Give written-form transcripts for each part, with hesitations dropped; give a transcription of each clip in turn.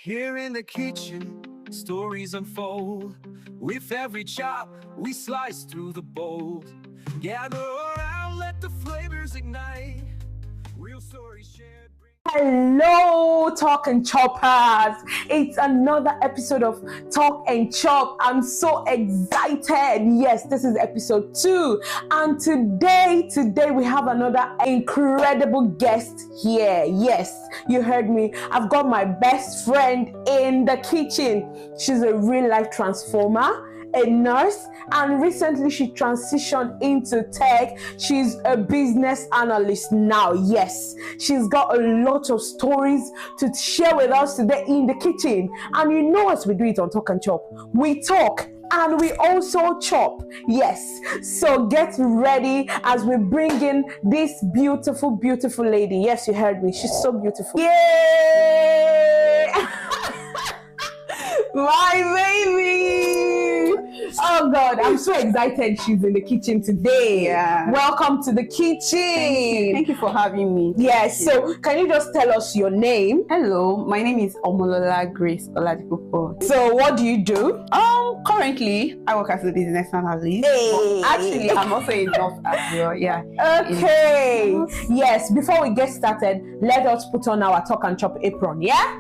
Here in the kitchen, stories unfold. With every chop, we slice through the bowl. Gather around, let the flavors ignite. Real stories shared. Hello, Talk and Choppers. It's another episode of Talk and Chop. I'm so excited. Yes, this is episode 2. And today we have another incredible guest here. Yes, you heard me. I've got my best friend in the kitchen. She's a real life transformer, a nurse, and recently she transitioned into tech. She's a business analyst now. Yes, she's got a lot of stories to share with us today in the kitchen. And you know as we do it on Talk and Chop, we talk and we also chop. Yes, so get ready as we bring in this beautiful lady. Yes, you heard me, she's so beautiful. Yay! My baby! Oh God, I'm so excited she's in the kitchen today. Yeah. Welcome to the kitchen. Thank you for having me. Yes, so can you just tell us your name? Hello, my name is Amala Grace Oladipupo. So what do you do? Currently I work as a business analyst. Hey. But actually, I'm also a nurse as well. Yeah. Okay. Yes, before we get started, let us put on our Talk and Chop apron, yeah?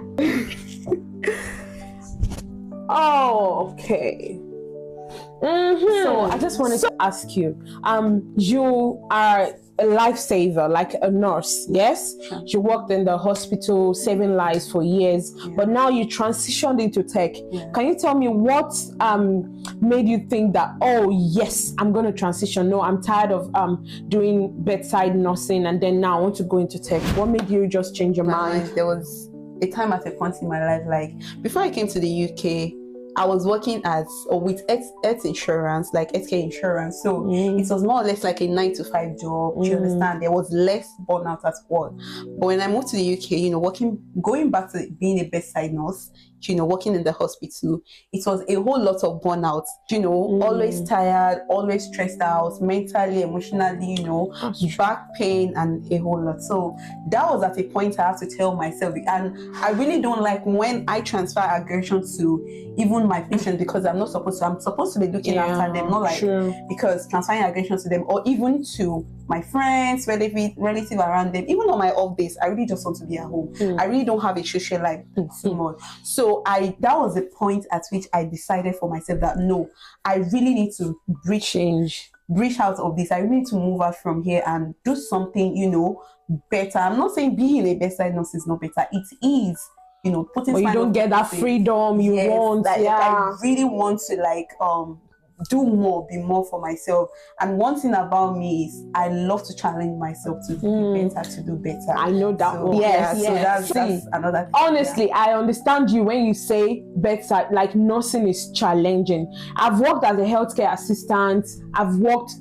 Oh, okay. So I just wanted to ask you, you are a lifesaver, like a nurse, yes? Sure. You worked in the hospital saving lives for years, but now you transitioned into tech. Yeah. Can you tell me what made you think that, oh yes, I'm going to transition? No, I'm tired of doing bedside nursing, and then now I want to go into tech. What made you just change your mind? There was a time at a point in my life, like before I came to the UK, I was working with health insurance, like healthcare insurance. So it was more or less like a 9-to-5 job. Do you understand? There was less burnout at work. But when I moved to the UK, going back to being a bedside nurse, working in the hospital, it was a whole lot of burnout. Always tired, always stressed out, mentally, emotionally, back pain and a whole lot. So that was at a point I have to tell myself, and I really don't like when I transfer aggression to even my patients, because I'm supposed to be looking after them, not like because transferring aggression to them, or even to my friends, relative around them, even on my off days, I really just want to be at home. I really don't have a social life so much. So that was the point at which I decided for myself that no, I really need to breach out of this. I really need to move out from here and do something, better. I'm not saying being a bedside nurse is not better. It is. Putting. But you don't get that freedom you want. I really want to do more, be more for myself. And one thing about me is I love to challenge myself to be better, to do better. I know that one. Yes. So that's another thing. Honestly, I understand you when you say bedside, like nursing is challenging. I've worked as a healthcare assistant. I've worked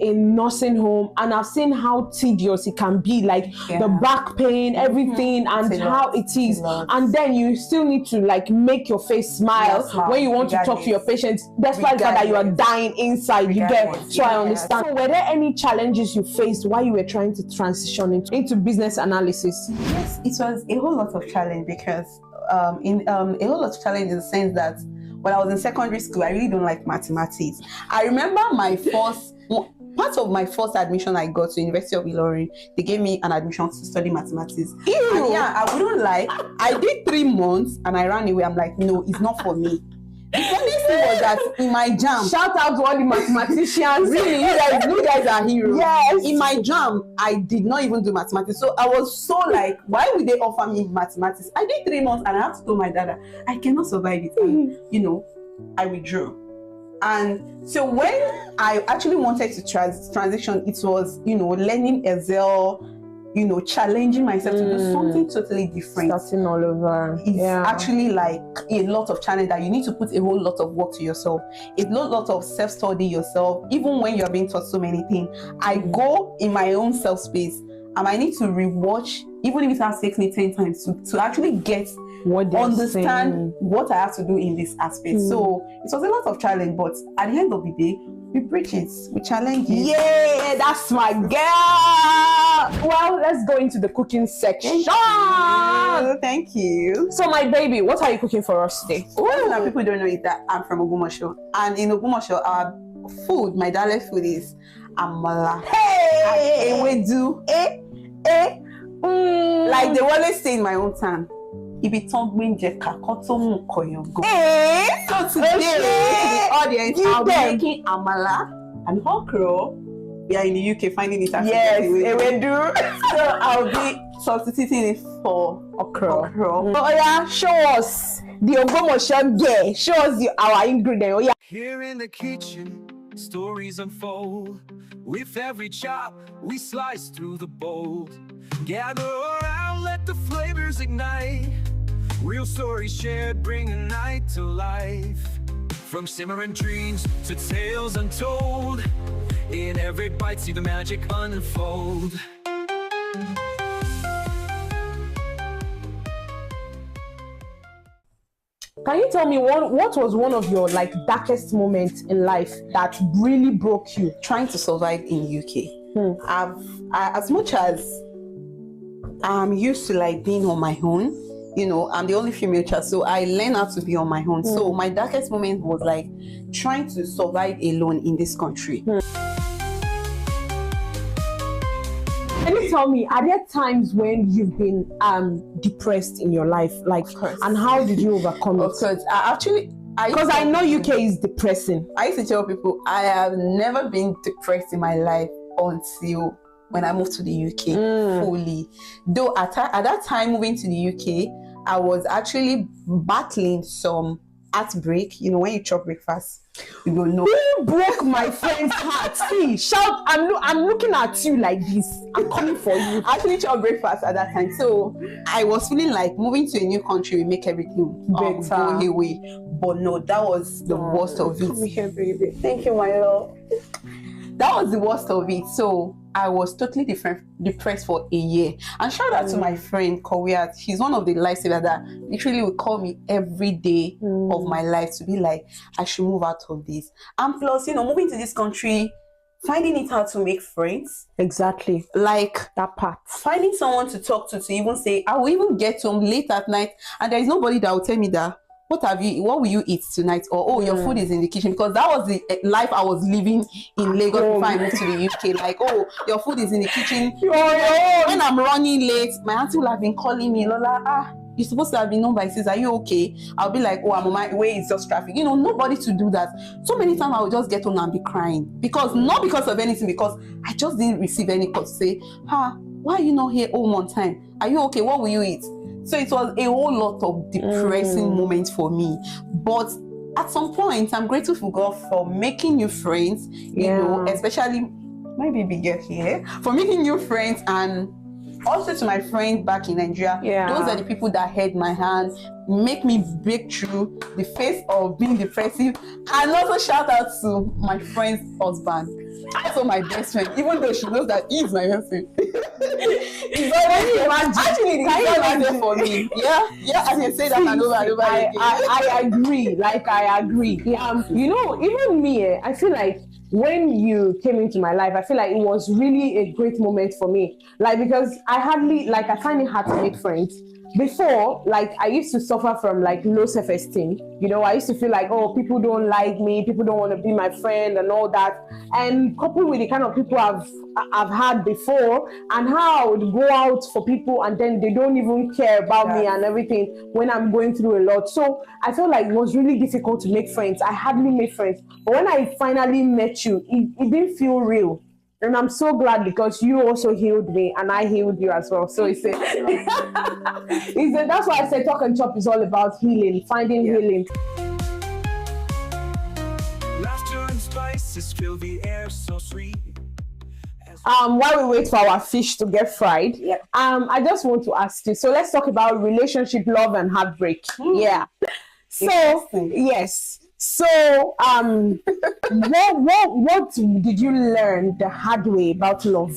in nursing home, and I've seen how tedious it can be, like the back pain, everything, and how it is. And then you still need to make your face smile when you want to talk to your patients, despite the fact that you are dying inside. You get. So I understand. So were there any challenges you faced while you were trying to transition into business analysis? Yes, it was a whole lot of challenge, because a whole lot of challenge in the sense that when I was in secondary school, I really don't like mathematics. I remember part of my first admission I got to University of Ilorin, they gave me an admission to study mathematics. And I wouldn't lie, I did 3 months and I ran away. I'm like, no, it's not for me. The funny thing was that in my jam, shout out to all the mathematicians. Really, you guys are heroes. Yes. In my jam, I did not even do mathematics. So I was so like, why would they offer me mathematics? I did 3 months and I have to tell my dad, I cannot survive it. And, I withdrew. And so when I actually wanted to transition, it was, learning Excel, challenging myself to do something totally different. Starting all over. It's actually like a lot of challenge that you need to put a whole lot of work to yourself. A lot of self-study yourself, even when you're being taught so many things. I go in my own self-space I might need to rewatch, even if it has taken me 10 times to actually get What they understand saying. what I have to do in this aspect. So it was a lot of challenge, but at the end of the day, we preach it, we challenge it. Yeah, that's my girl. Well, let's go into the cooking section. Thank you. So, my baby, what are you cooking for us today? One thing that people don't know is that I'm from Ogumosho, and in Ogumosho, our food, my dialect food is Amala and Ewedu. Like they always say in my own town, if it's something jeka, kotomu koyogo. So today, the audience, I'll be making Amala and Okro. We are in the UK finding it as Ewedu. So I'll be substituting it for Okro. Oh yeah, show us the Ogumosho girl. Show us our ingredient. Oh yeah. Here in the kitchen, stories unfold. With every chop, we slice through the bowl. Gather around, let the flavors ignite. Real stories shared, bring a night to life. From simmering dreams to tales untold. In every bite, see the magic unfold. Can you tell me what was one of your like darkest moments in life that really broke you? Trying to survive in UK. As much as I'm used to like being on my own, you know, I'm the only female child, so I learned how to be on my own. So my darkest moment was like trying to survive alone in this country. Can you tell me, are there times when you've been depressed in your life, like, and how did you overcome it? Because Because I know UK is depressing. I used to tell people I have never been depressed in my life until when I moved to the UK fully. Though at that time moving to the UK, I was actually battling some heartbreak. You know, when you chop breakfast, you will know. Who broke my friend's heart? See, shout! I'm looking at you like this. I'm coming for you. I actually chop breakfast at that time, so I was feeling like moving to a new country will make everything better, go away. But no, that was the worst of it. Come here, baby. Thank you, my love. That was the worst of it. So I was totally depressed for a year. And shout out to my friend Kowiat. She's one of the lifesavers that literally will call me every day of my life to be like, I should move out of this. And plus, you know, moving to this country, finding it hard to make friends. Exactly. Like That part. finding someone to talk to even say, I will even get home late at night and there is nobody that will tell me that, what will you eat tonight? Or, oh, your food is in the kitchen. Because that was the life I was living in Lagos before I moved to the UK. Like, oh, your food is in the kitchen. When I'm running late, my auntie will have been calling me, Lola, you're supposed to have been known by sis, are you okay? I'll be like, oh, I'm on my way, it's just traffic. You know, nobody to do that. So many times I would just get home and be crying. Not because of anything, because I just didn't receive any call to say, why are you not here home on time? Are you okay? What will you eat? So it was a whole lot of depressing moments for me. But at some point, I'm grateful for God for making new friends, you know, especially my baby girl here, for making new friends, and also to my friend back in Nigeria. Those are the people that held my hand, make me break through the face of being depressive. And also shout out to my friend's husband, also my best friend, even though she knows that he's my best friend. He's always actually there for me. Yeah, I can say that and over and over again. I agree. Like, I agree. You know, even me, I feel like when you came into my life, I feel like it was really a great moment for me. Like, because I find it hard to make friends. Before, like, I used to suffer from like low self-esteem. You know, I used to feel like, oh, people don't like me, people don't want to be my friend and all that. And coupled with the kind of people I've had before, and how I would go out for people and then they don't even care about me and everything when I'm going through a lot. So I felt like it was really difficult to make friends. I hardly made friends. But when I finally met you, it didn't feel real. And I'm so glad because you also healed me and I healed you as well. So that's why I say Talk and Chop is all about healing, finding healing. Laughter and spices fill the air so sweet. While we wait for our fish to get fried, I just want to ask you. So let's talk about relationship, love, and heartbreak. Yeah. So yes. So what did you learn the hard way about love?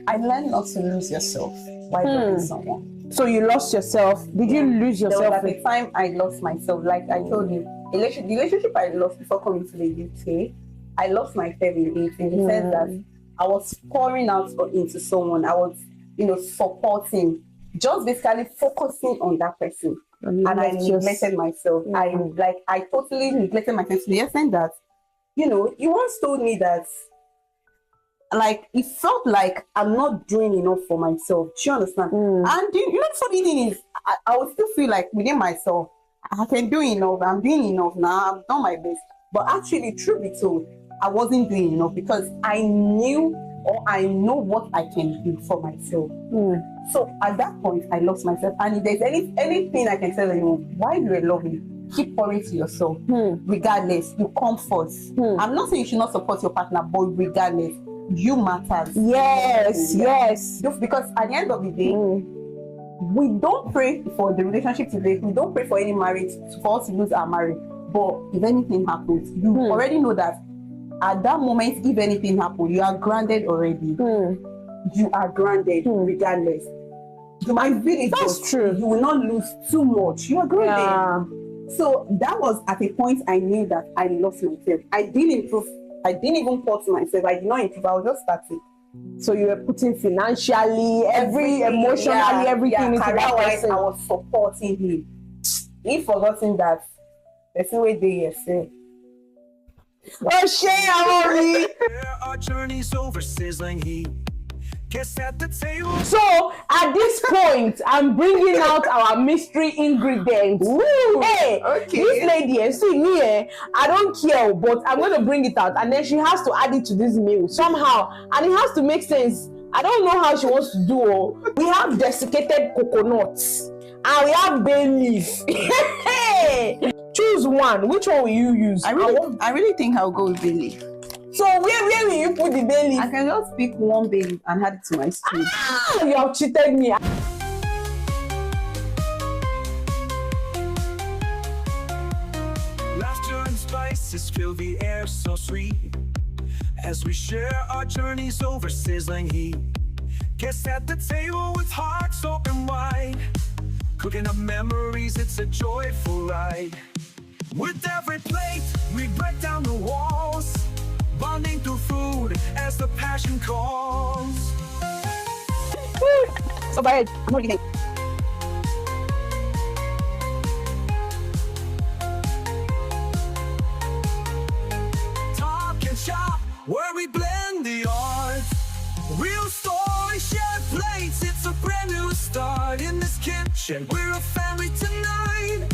I learned not to lose yourself while loving someone. So you lost yourself. Did you lose There yourself? was at the time I lost myself. Like I told you, the relationship I lost before coming to the UK, I lost myself in it, in the sense that I was pouring out into someone. I was, supporting, just basically focusing on that person. And I neglected myself. I totally neglected myself to the extent that, you once told me that, like, it felt like I'm not doing enough for myself. Do you understand? And the funny thing is, I would still feel like within myself, I can do enough. I'm doing enough now. I've done my best. But actually, truth be told, I wasn't doing enough because I knew, or I know what I can do for myself. So at that point, I lost myself. And if there's anything I can tell anyone, while you're loving, keep pouring to yourself, regardless. You come first. I'm not saying you should not support your partner, but regardless, you matters. Yes. Just because at the end of the day, we don't pray for the relationship today. We don't pray for any marriage for us to lose our marriage. But if anything happens, you already know that at that moment, if anything happens, you are grounded already. You are grounded regardless. You might feel it, that's true. You will not lose too much. You are grounded. So that was at a point I knew that I lost myself. I didn't improve. I didn't even pour to myself. I did not improve. I was just starting. So you were putting financially, emotionally, everything into that person. I was supporting him. He forgotten that the same way they say. Oh, share our journey's over sizzling heat. Guess at the table. So at this point, I'm bringing out our mystery ingredients. Hey, this lady, see me, I don't care, but I'm going to bring it out, and then she has to add it to this meal somehow, and it has to make sense. I don't know how she wants to do. We have desiccated coconuts, and we have bay leaf. Hey, choose one. Which one will you use? I really think I'll go with bay leaf. So where will you put the bay leaf? I can just pick one bay leaf and add it to my stew. You have cheated me. Laughter and spices fill the air so sweet as we share our journeys over sizzling heat. Guess at the table with hearts open wide, cooking up memories, it's a joyful ride. With every plate, we break down the walls, bonding through food as the passion calls. So bad. What do you think? Talk and shop, where we blend the art. Real stories, shared plates, it's a brand new start. In this kitchen, we're a family tonight.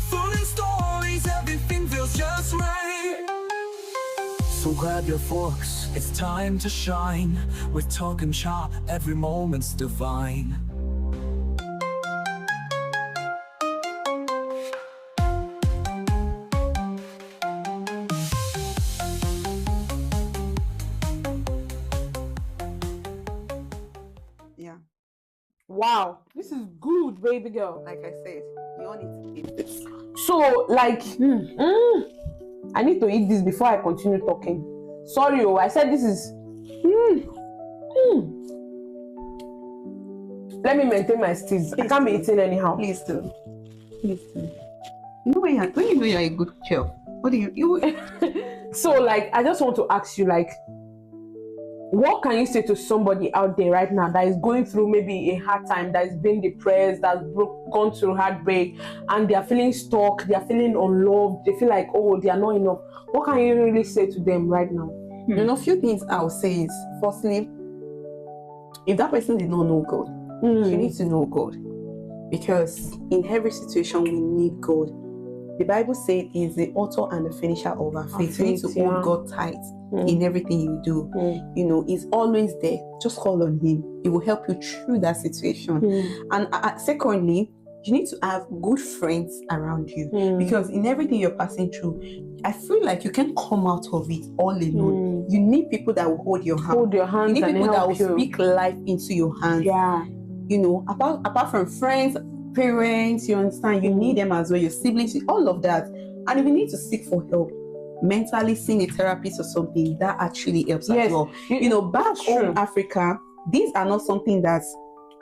Food and stories, everything feels just right. So grab your forks, it's time to shine. With talk and chop, every moment's divine. Yeah. Wow, this is good, baby girl. Like I said, you all need to eat this. So, like, I need to eat this before I continue talking. Sorry, I said this is. Let me maintain my steez. I can't be eating anyhow. Please do. Please do. You know when you know you're a good chef, what do you? So, like, I just want to ask you, like, what can you say to somebody out there right now that is going through maybe a hard time, that is being depressed, that's gone through heartbreak, and they are feeling stuck, they are feeling unloved, they feel like, oh, they are not enough? What can you really say to them right now? A few things I would say is, firstly, if that person did not know God, you need to know God, because in every situation we need God. The Bible says He is the author and the finisher of our faith. You need to hold God tight in everything you do. He's always there. Just call on Him. He will help you through that situation. And secondly, you need to have good friends around you, because in everything you're passing through, I feel like you can't come out of it all alone. You need people that will hold your hand. Hold your hands. You need people that will you. speak life into your hands. Yeah. Apart from friends, parents, you understand, you need them as well, your siblings, all of that. And if you need to seek for help, mentally seeing a therapist or something, that actually helps as well. Back home Africa, these are not something that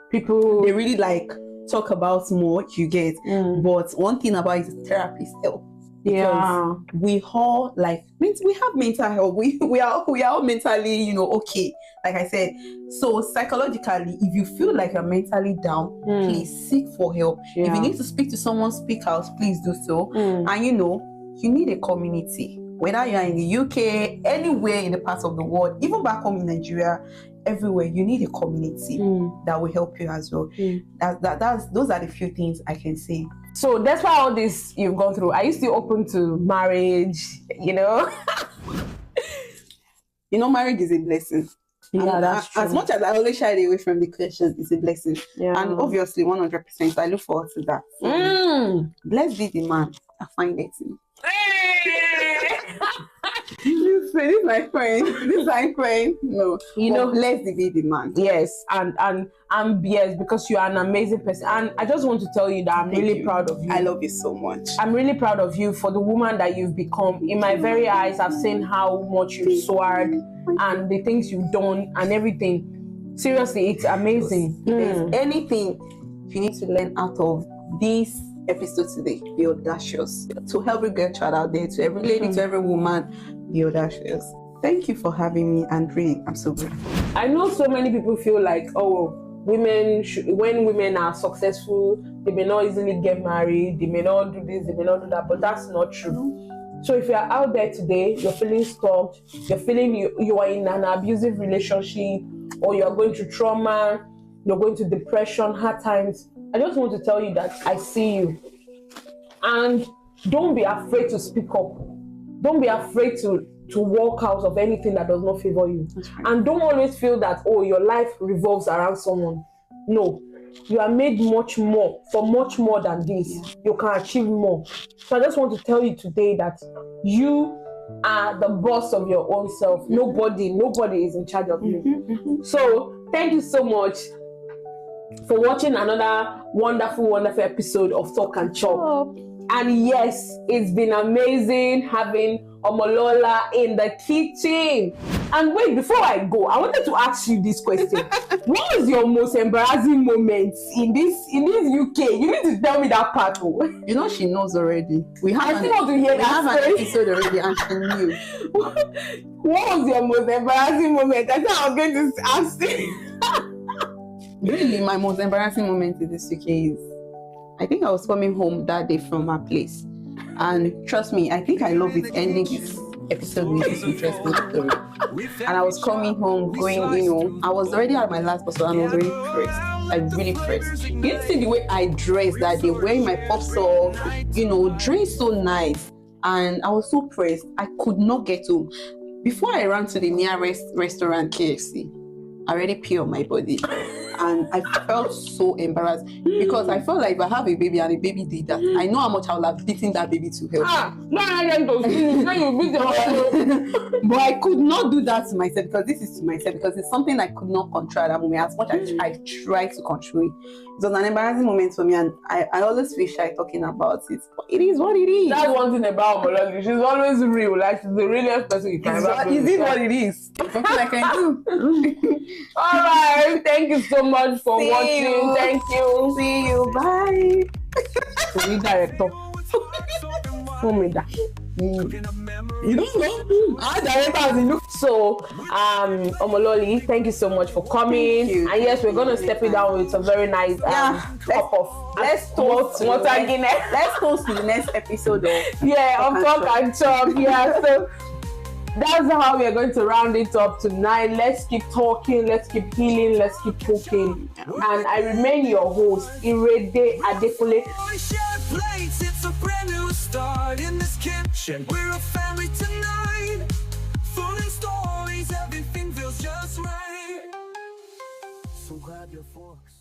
People, they really like talk about more, you get. But one thing about it is therapists help. Because we all we have mental health. We are all mentally, okay. Like I said, so psychologically, if you feel like you're mentally down, please seek for help. If you need to speak to someone, speak out, please do so. And you need a community. Whether you are in the UK, anywhere in the parts of the world, even back home in Nigeria, everywhere, you need a community that will help you as well. Those are the few things I can say. So despite all this you've gone through, are you still open to marriage? Marriage is a blessing. Yeah, that's true. As much as I always shy away from the question, it's a blessing. Yeah. And obviously, 100%, I look forward to that. Blessed be the man that find it. This is my friend. This is my friend. No, blessed be the man. Yes, and yes, because you are an amazing person, and I just want to tell you that I'm really proud of you. I love you so much. I'm really proud of you for the woman that you've become. In my very eyes, I've seen how much you've soared and the things you've done and everything. Seriously, it's amazing. There's anything you need to learn out of this episode today, be audacious. To every girl child out there, to every lady, to every woman, be audacious. Thank you for having me, Andre. I'm so grateful. I know so many people feel like, women when women are successful, they may not easily get married, they may not do this, they may not do that, but that's not true. So if you're out there today, you're feeling stuck, you're feeling you are in an abusive relationship, or you're going through trauma, you're going through depression, hard times, I just want to tell you that I see you. And don't be afraid to speak up. Don't be afraid to walk out of anything that does not favor you. Right. And don't always feel that, your life revolves around someone. No, you are made much more than this. Yeah. You can achieve more. So I just want to tell you today that you are the boss of your own self. Nobody is in charge of you. So thank you so much for watching another wonderful episode of Talk and Chop. And yes, it's been amazing having Omolola in the kitchen. And wait, before I go, I wanted to ask you this question. What was your most embarrassing moment in this UK? You need to tell me that part. She knows already. We have an episode already, and she knew. What was your most embarrassing moment? I think I was going to ask you. Really, my most embarrassing moment in this UK is, I think I was coming home that day from my place. And trust me, I think I love it ending this episode with this interesting story. And I was coming home going, I was already at my last bus and I was really pressed. I'm really pressed. You didn't see the way I dressed that day, wearing my pops off, dressed so nice. And I was so pressed, I could not get home. Before I ran to the nearest restaurant, KFC, I already peed on my body. And I felt so embarrassed because I felt like if I have a baby and a baby did that, I know how much I would have beaten that baby to hell. But I could not do that to myself because this is to myself, because it's something I could not control at that moment. As much as I tried to control it, it was an embarrassing moment for me, and I always feel shy talking about it. But it is what it is. That's one thing about Omolola. She's always real. Like, she's the realest person you can ever Is it what it is? Something I can do. All right. Thank you so much for watching. Thank you. See you. Bye. You don't know? So, Omololi, thank you so much for coming. And yes, we're gonna step it down with a very nice cup of. Let's toast to the next episode of Talk and Chop. Yeah, so that's how we are going to round it up tonight. Let's keep talking, let's keep healing, let's keep cooking. And I remain your host, Irede Adekule. It's a brand new start in this kitchen. We're a family tonight. Food and stories, everything feels just right. So grab your forks.